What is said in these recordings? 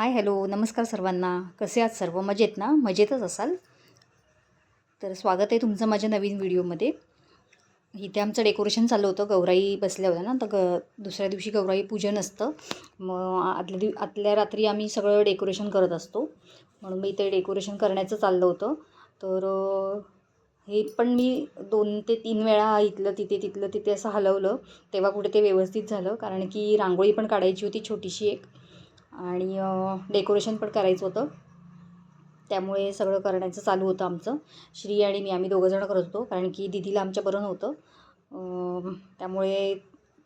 Hi hello नमस्कार सर्वांना. कसे आहात सर्व? मजेत ना? मजेतच असाल. तर स्वागत आहे तुमचं माझ्या नवीन व्हिडिओमध्ये. इथे आमचं डेकोरेशन चाललं होतं. गौराई बसल्या होत्या ना, तर दुसऱ्या दिवशी गौराई पूजन असतं. मग आदल्या रात्री आम्ही सगळं डेकोरेशन करत असतो. म्हणून मी इथे डेकोरेशन करण्याचं चाललं होतं. तर हे पण मी 2 ते 3 वेळा इथलं तिथे असं हलवलं, तेव्हा कुठे ते व्यवस्थित झालं. कारण की रांगोळी पण काढायची होती छोटीशी एक, आणि डेकोरेशन पण करायचं होतं. त्यामुळे सगळं करण्याचं चालू होतं आमचं. श्री आणि मी, आम्ही दोघंजणं करत होतो. कारण की दीदीला आमच्या बरं नव्हतं. त्यामुळे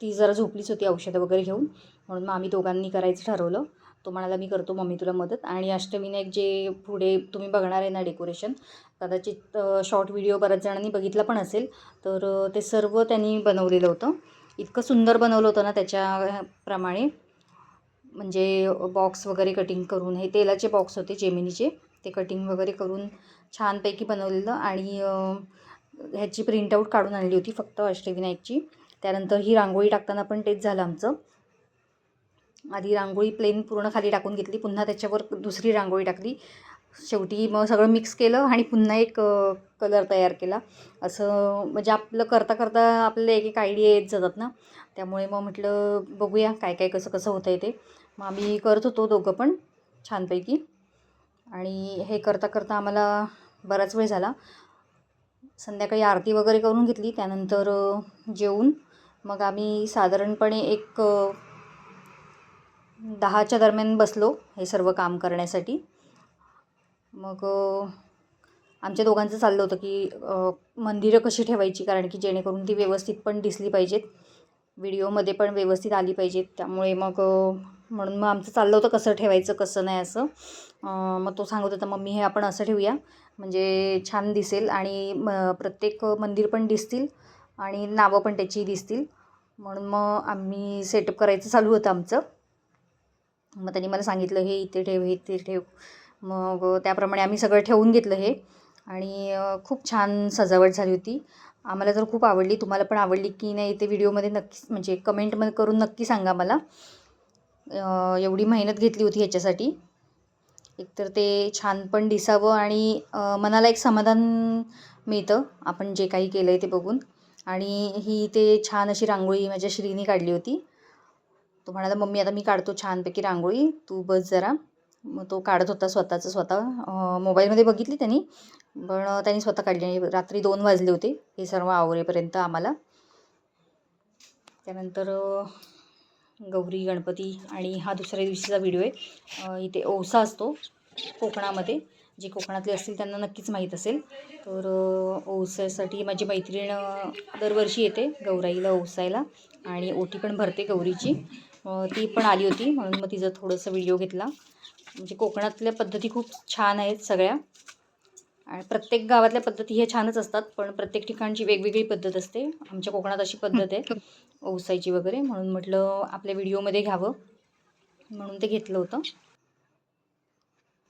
ती जरा झोपलीच होती औषधं वगैरे घेऊन. म्हणून मग आम्ही दोघांनी करायचं ठरवलं. तो म्हणाला मी करतो मम्मी तुला मदत. आणि अष्टविनायक जे पुढे तुम्ही बघणार आहे ना डेकोरेशन, कदाचित शॉर्ट व्हिडिओ बऱ्याच जणांनी बघितला पण असेल. तर ते सर्व त्यांनी बनवलेलं होतं. इतकं सुंदर बनवलं होतं ना त्याच्याप्रमाणे. म्हणजे बॉक्स वगैरे कटिंग करून, हे तेलाचे बॉक्स होते जेमिनीचे, ते कटिंग वगैरे करून छानपैकी बनवलेलं. आणि ह्याची प्रिंटआउट काढून आणली होती फक्त अष्टविनायकची. त्यानंतर ही रांगोळी टाकताना पण तेच झालं आमचं. आधी रांगोळी प्लेन पूर्ण खाली टाकून घेतली, पुन्हा त्याच्यावर दुसरी रांगोळी टाकली. शेवटी मग सगळं मिक्स केलं आणि पुन्हा एक कलर तयार केला. असं म्हणजे आपलं करता करता आपल्याला एक एक आयडिया येत जातात ना. त्यामुळे मग म्हटलं बघूया काय काय कसं कसं होतं आहे ते. मग आम्ही करत होतो दोघं पण छानपैकी. आणि हे करता करता आम्हाला बराच वेळ झाला. संध्याकाळी आरती वगैरे करून घेतली. त्यानंतर जेवून मग आम्ही साधारणपणे एक 10च्या दरम्यान बसलो हे सर्व काम करण्यासाठी. मग आमच्या दोघांचं चाललं होतं की मंदिरं कशी ठेवायची, कारण की जेणेकरून ती व्यवस्थित पण दिसली पाहिजेत, व्हिडिओमध्ये पण व्यवस्थित आली पाहिजेत. त्यामुळे मग म्हणून मग आमचं चाललं होतं कसं ठेवायचं कसं नाही असं. मग तो सांगत होता मम्मी हे आपण असं ठेवूया म्हणजे छान दिसेल, आणि प्रत्येक मंदिर पण दिसतील आणि नावं पण त्याची दिसतील. म्हणून मग आम्ही सेटअप करायचं चालू होतं आमचं. मग त्यांनी मला सांगितलं हे इथे ठेव हे इथे ठेव. मग त्याप्रमाणे आम्ही सगळं ठेवून घेतलं हे. आणि खूप छान सजावट झाली होती. आम्हाला तर खूप आवडली. तुम्हाला पण आवडली की नाही ते व्हिडिओमध्ये नक्कीच म्हणजे कमेंटमध्ये करून नक्की सांगा मला. एवढी मेहनत घेतली होती ह्याच्यासाठी. एकतर ते छान पण दिसावं आणि मनाला एक समाधान मिळतं आपण जे काही केलं आहे ते बघून. आणि ही ते छान अशी रांगोळी माझ्या श्रीनी काढली होती. तो म्हणाला मम्मी आता मी काढतो छानपैकी रांगोळी, तू बस जरा. मग तो काढत होता स्वतः. मोबाईलमध्ये बघितली त्यांनी, पण त्यांनी स्वतः काढली. आणि रात्री 2 वाजले होते हे सर्व आवरेपर्यंत आम्हाला. त्यानंतर गौरी गणपती आणि हा दुसऱ्या दिवशीचा व्हिडिओ आहे. इथे औसा असतो कोकणामध्ये. जे कोकणातले असतील त्यांना नक्कीच माहीत असेल. तर औसासाठी माझी मैत्रीण दरवर्षी येते गौराईला औसायला, आणि ओटी पण भरते गौरीची. ती पण आली होती म्हणून मग तिचा थोडंसं व्हिडिओ घेतला. म्हणजे कोकणातल्या पद्धती खूप छान आहेत सगळ्या, आणि प्रत्येक गावातल्या पद्धती ह्या छानच असतात, पण प्रत्येक ठिकाणची वेगवेगळी पद्धत असते. आमच्या कोकणात अशी पद्धत आहे औसायची वगैरे, म्हणून म्हटलं आपल्या व्हिडिओमध्ये घ्यावं म्हणून ते घेतलं होतं.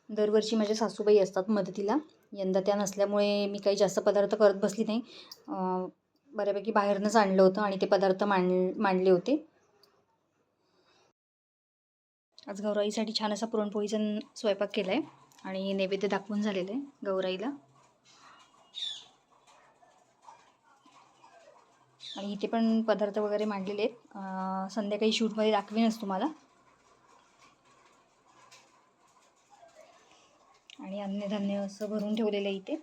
दरवर्षी माझ्या सासूबाई असतात मदतीला. यंदा त्या नसल्यामुळे मी काही जास्त पदार्थ करत बसली नाही. बऱ्यापैकी बाहेरनंच आणलं होतं आणि ते पदार्थ मांडले होते. आज गौराईसाठी छान असा पुरणपोळीचा स्वयंपाक केला आहे आणि नैवेद्य दाखवून झालेलं आहे गौराईला. आणि इथे पण पदार्थ वगैरे मांडलेले आहेत. संध्याकाळी शूटमध्ये दाखवेनच तुम्हाला. आणि अन्नधान्य असं भरून ठेवलेलं आहे इथे.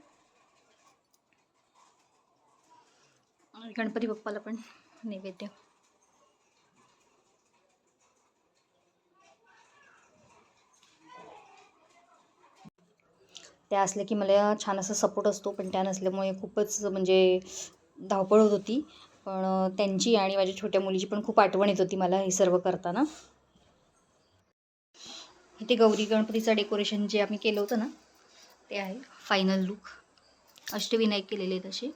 गणपती बाप्पाला पण नैवेद्य. त्या असल्या की मला छान असा सपोर्ट असतो, पण त्या नसल्यामुळे खूपच म्हणजे धावपळ होत होती. पण त्यांची आणि माझ्या छोट्या मुलीची पण खूप आठवण येत होती मला हे सर्व करताना. इथे गौरी गणपतीचं डेकोरेशन जे आम्ही केलं होतं ना ते आहे फायनल लुक. अष्टविनायक केलेले आहेत असे.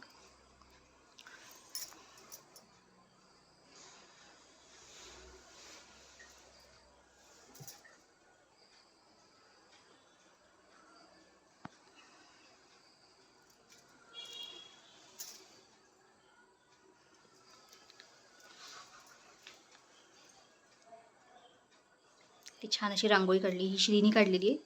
किती छान अशी रांगोळी काढली, ही श्रीनी काढलेली आहे.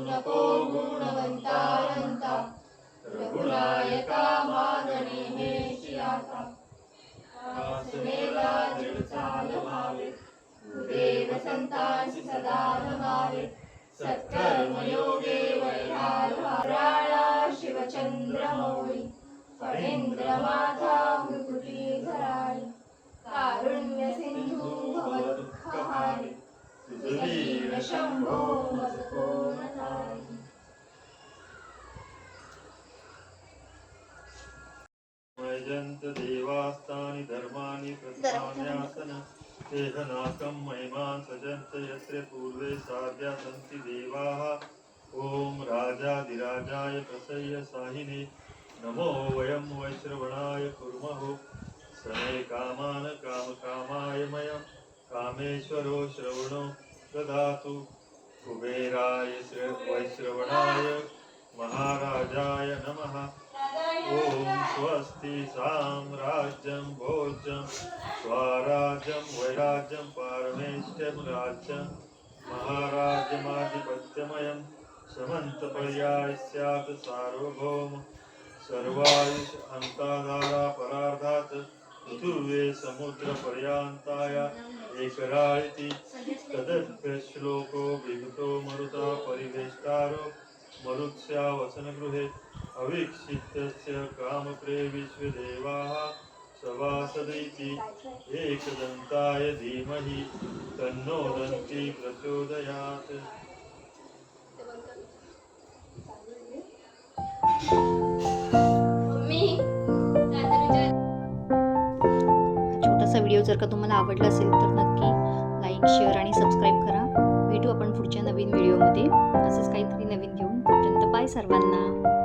नको गुणवंता रघुनायका मागणे हे शियाता वासनेला दृढ चाल व्हावे देव संतांची सदा रमावे सत्कर्मयोगे वैराळा शिवचंद्र मौळी फणेंद्र माथा मृकुटी धराळी कारुण्य सिंधू भवदुःखहारी तुझवीर शंभो मज कोण तारी. वैजंत देवास्तानि धर्माणि प्रतिमान्यासन तेहनाकं महिमान् सजन्त यत्र पूर्वे साध्या सन्ति देवाः. ॐ राजाधिराजाय प्रसह्य साहिने नमो वयं वैश्रवणाय कुर्मः समे कामान् कामकामाय मयं कामेश्वरो श्रवणो ददातु. कुबेराय वैश्रवणाय महाराजाय नमः. ॐ स्वस्ति साम्राज्यं भोज्यं स्वराज्यं वैराज्यं पारमेष्ठ्यं राज्यं महाराज्यमाधिपत्यमयं समन्तपर्याय स्यात् सार्वभौम सर्वायुष अन्ताधारा परार्धात् पृथिवे समुद्रपर्यन्ताय एकराळिति तदप्यश्लोको विगतो मरुता परिवेष्टारो मरुत्स्या वसनगृहे अवीक्षितस्य कामप्रे विश्वदेवाः सभासदैति एकदन्ताय धीमहि तन्नो दन्ती प्रचोदयात्. छोटासा व्हिडिओ जर का तुम्हाला आवडला असेल तर नक्की लाईक, शेअर आणि सबस्क्राईब करा. भेटू आपण पुढच्या नवीन व्हिडिओमध्ये असंच काहीतरी नवीन घेऊन. तोपर्यंत बाय सर्वांना.